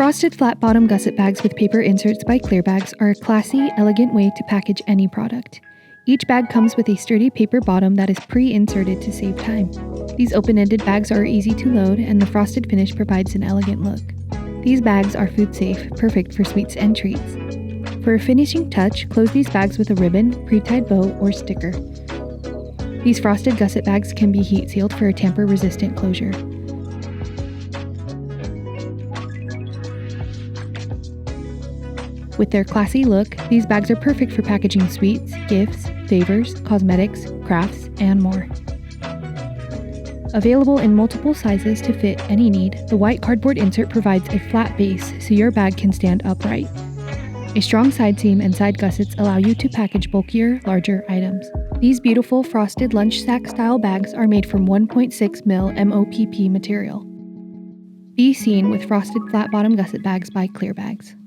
Frosted flat bottom gusset bags with paper inserts by ClearBags are a classy, elegant way to package any product. Each bag comes with a sturdy paper bottom that is pre-inserted to save time. These open-ended bags are easy to load, and the frosted finish provides an elegant look. These bags are food safe, perfect for sweets and treats. For a finishing touch, close these bags with a ribbon, pre-tied bow, or sticker. These frosted gusset bags can be heat sealed for a tamper-resistant closure. With their classy look, these bags are perfect for packaging sweets, gifts, favors, cosmetics, crafts, and more. Available in multiple sizes to fit any need, the white cardboard insert provides a flat base so your bag can stand upright. A strong side seam and side gussets allow you to package bulkier, larger items. These beautiful frosted lunch sack style bags are made from 1.6 ml MOPP material. Be seen with frosted flat bottom gusset bags by ClearBags.